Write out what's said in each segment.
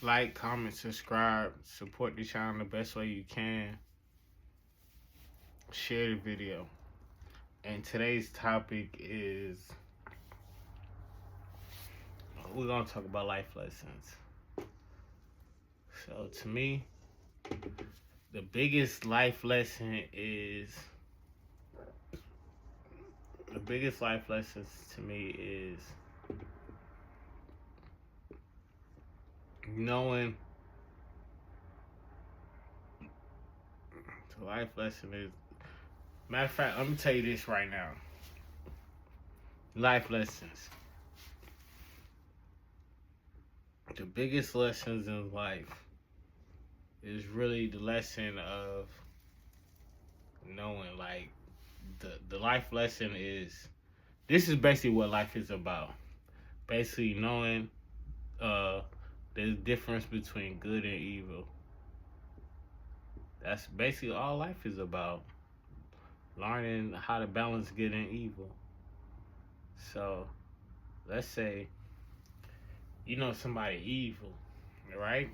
Like, comment, subscribe, support the channel the best way you can. Share the video. And today's topic is we're gonna talk about life lessons. So to me, the biggest life lesson is the biggest life lessons to me is knowing the life lesson is matter of fact, let me tell you this right now. Life lessons. The biggest lessons in life is really the lesson of knowing, like, the life lesson is this is basically what life is about. Basically knowing the difference between good and evil. That's basically all life is about. Learning how to balance good and evil. So let's say you know somebody evil, right?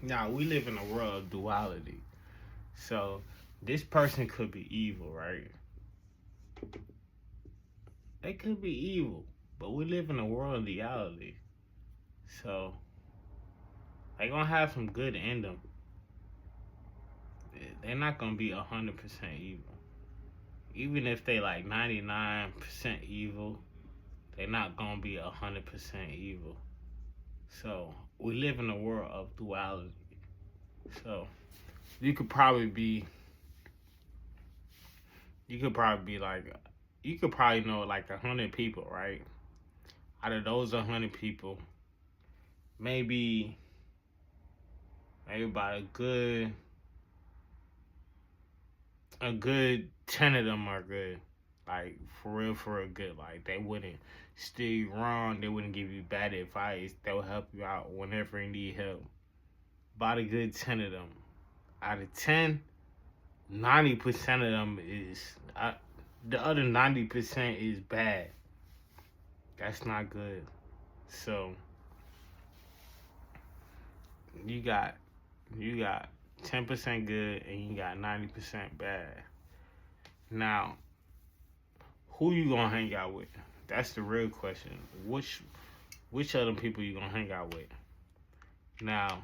Now we live in a world of duality. So this person could be evil, right? They could be evil, but we live in a world of duality. So they gonna have some good in them. They're not gonna be 100% evil. Even if they like 99% evil, they're not gonna be 100% evil. So we live in a world of duality. So you could probably be, like, you could probably know like 100 people, right? Out of those 100 people, maybe about a good 10 of them are good. Like for real good. Like they wouldn't steer you wrong. They wouldn't give you bad advice. They will help you out whenever you need help. About a good 10 of them. Out of 10, 90% of them is the other 90% is bad. That's not good. So you got 10% good and you got 90% bad. Now, who you gonna hang out with? That's the real question. Which other people you gonna hang out with? Now,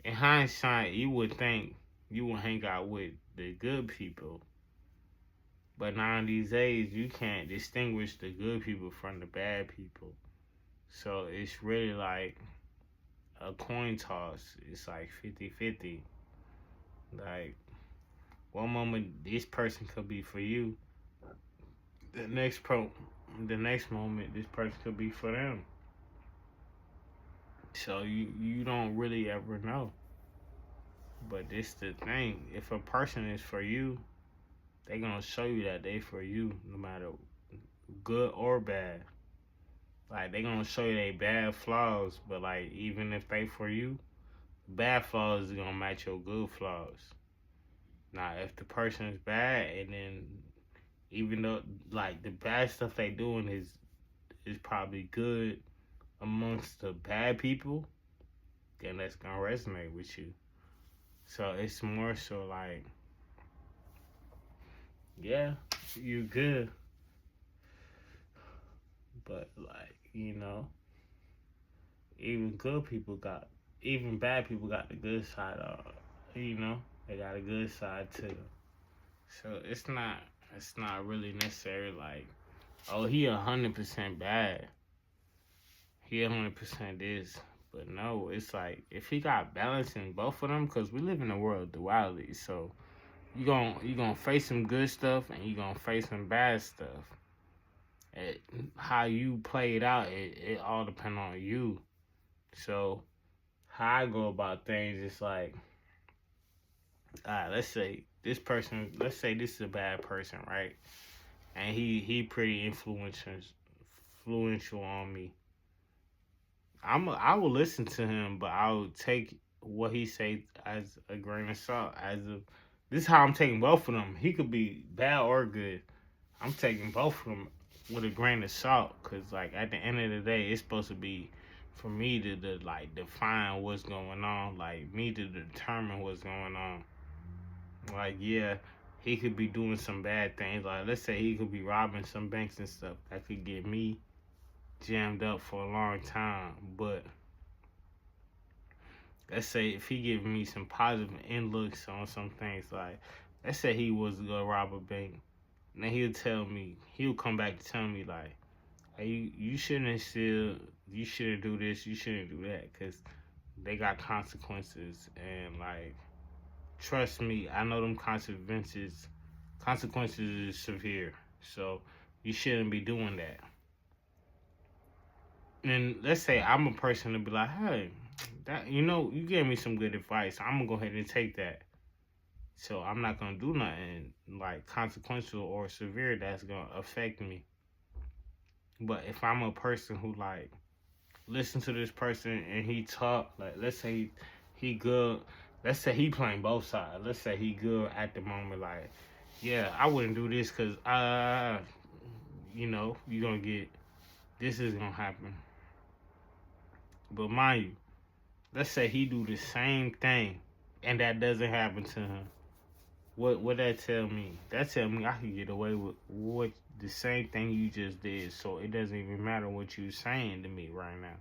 in hindsight, you would think you would hang out with the good people. But now these days, you can't distinguish the good people from the bad people. So it's really like a coin toss. It's like 50-50. Like, one moment, this person could be for you. The next moment, this person could be for them. So you don't really ever know. But this the thing. If a person is for you, they gonna show you that they for you, no matter good or bad. Like they gonna show you they bad flaws, but like even if they for you, bad flaws is gonna match your good flaws. Now if the person is bad and then even though like the bad stuff they doing is probably good amongst the bad people, then that's gonna resonate with you. So it's more so like, yeah, you good, but like even bad people got the good side of, they got a good side too. So it's not really necessary like, oh, he 100% bad, he 100% this. But no, it's like if he got balance in both of them, because we live in a world of duality. So you gonna face some good stuff and you gonna face some bad stuff. How you play it out, it all depends on you. So how I go about things, it's like, let's say this is a bad person, right? And he pretty influential on me. I will listen to him, but I will take what he say as a grain of salt. This is how I'm taking both of them. He could be bad or good. I'm taking both of them with a grain of salt, cause like at the end of the day, it's supposed to be for me to like define what's going on, like me to determine what's going on. Like, yeah, he could be doing some bad things. Like, let's say he could be robbing some banks and stuff. That could get me jammed up for a long time. But let's say if he give me some positive inlooks on some things, like let's say he was gonna rob a bank, and then he'll come back to tell me like, hey, you shouldn't steal, you shouldn't do this, you shouldn't do that, cause they got consequences, and like trust me, I know them consequences is severe, so you shouldn't be doing that. And let's say I'm a person to be like, hey, that you gave me some good advice. I'm gonna go ahead and take that. So I'm not gonna do nothing like consequential or severe that's gonna affect me. But if I'm a person who like listen to this person and he talk, like let's say he good, let's say he playing both sides. Let's say he good at the moment, like yeah, I wouldn't do this because you're gonna get this is gonna happen. But mind you, let's say he do the same thing and that doesn't happen to him. What that tell me? That tell me I could get away with what the same thing you just did. So it doesn't even matter what you saying to me right now.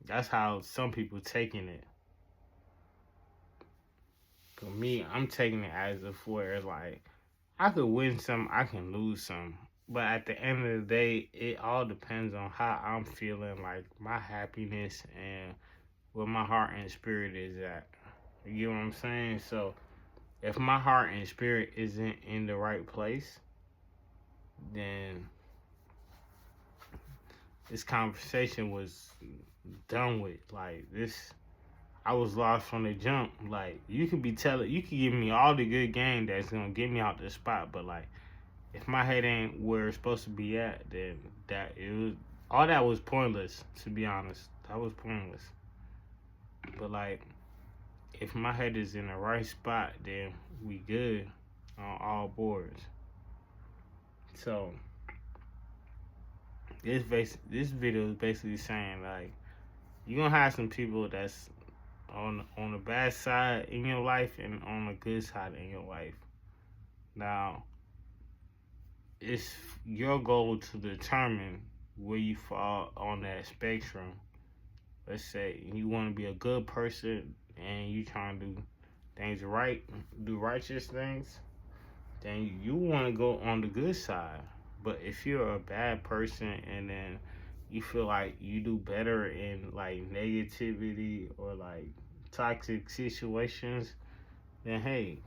That's how some people taking it. For me, I'm taking it as if where like I could win some, I can lose some. But at the end of the day, it all depends on how I'm feeling, like my happiness and where my heart and spirit is at. You get what I'm saying? So if my heart and spirit isn't in the right place, then this conversation was done with. Like this, I was lost from the jump. Like you could give me all the good game that's gonna get me out the spot, but like if my head ain't where it's supposed to be at, then all that was pointless. To be honest, that was pointless. But like if my head is in the right spot, then we good on all boards. So this video is basically saying like you're gonna have some people that's on the bad side in your life and on the good side in your life. Now it's your goal to determine where you fall on that spectrum. Let's say you want to be a good person and you trying to do things right, do righteous things, then you want to go on the good side. But if you're a bad person and then you feel like you do better in like negativity or like toxic situations, then hey,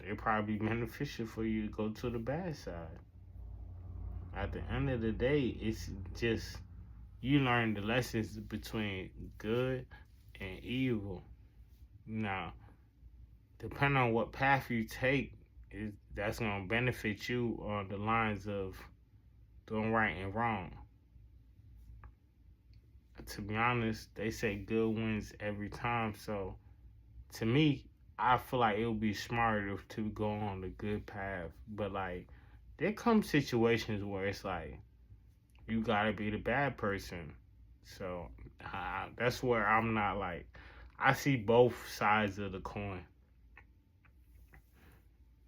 it probably be beneficial for you to go to the bad side. At the end of the day, it's just you learn the lessons between good and evil. Now, depending on what path you take, that's gonna benefit you on the lines of doing right and wrong. To be honest, they say good wins every time. So, to me, I feel like it would be smarter to go on the good path. But like, there come situations where it's like you gotta be the bad person. So that's where I'm not like I see both sides of the coin.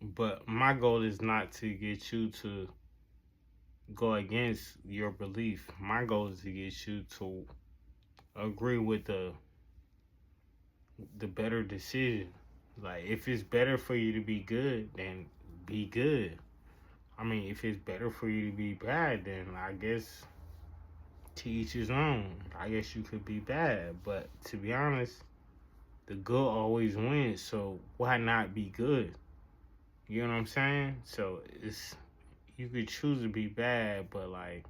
But my goal is not to get you to go against your belief. My goal is to get you to agree with the better decision. Like if it's better for you to be good, then be good. I mean, if it's better for you to be bad, then I guess to each his own. I guess you could be bad, but to be honest, the good always wins. So why not be good? You know what I'm saying? So it's you could choose to be bad, but like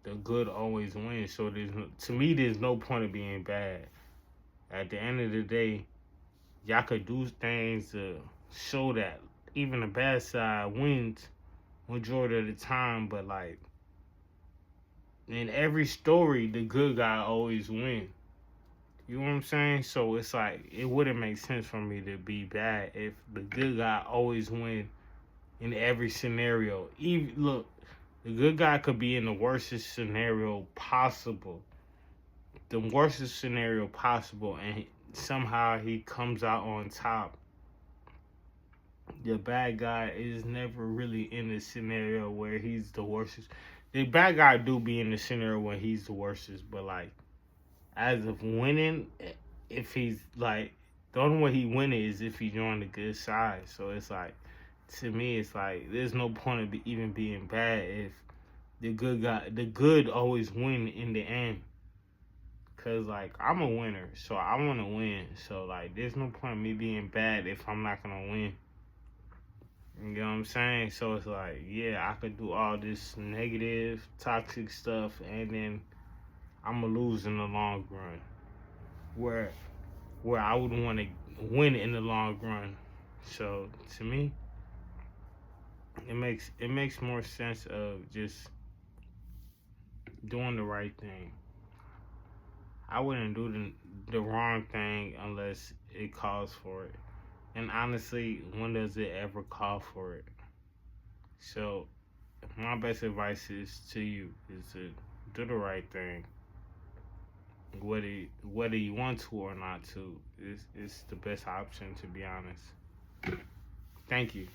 the good always wins. So to me, there's no point of being bad. At the end of the day, y'all could do things to show that even the bad side wins majority of the time, but like in every story, the good guy always wins. You know what I'm saying? So it's like it wouldn't make sense for me to be bad if the good guy always win in every scenario. Even look, the good guy could be in the worstest scenario possible, the worst scenario possible, and somehow he comes out on top. The bad guy is never really in a scenario where he's the worst. The bad guy do be in the scenario where he's the worst, but like as of winning, if he's like the only way he winning is if he joined the good side. So it's like to me, it's like there's no point of even being bad if the good always win in the end. Cause like I'm a winner, so I want to win. So like, there's no point in me being bad if I'm not gonna win. You know what I'm saying? So it's like, yeah, I could do all this negative, toxic stuff, and then I'm gonna lose in the long run. Where I would want to win in the long run. So to me, it makes more sense of just doing the right thing. I wouldn't do the wrong thing unless it calls for it. And honestly, when does it ever call for it? So my best advice is to you is to do the right thing. Whether you want to or not to, is the best option, to be honest. Thank you.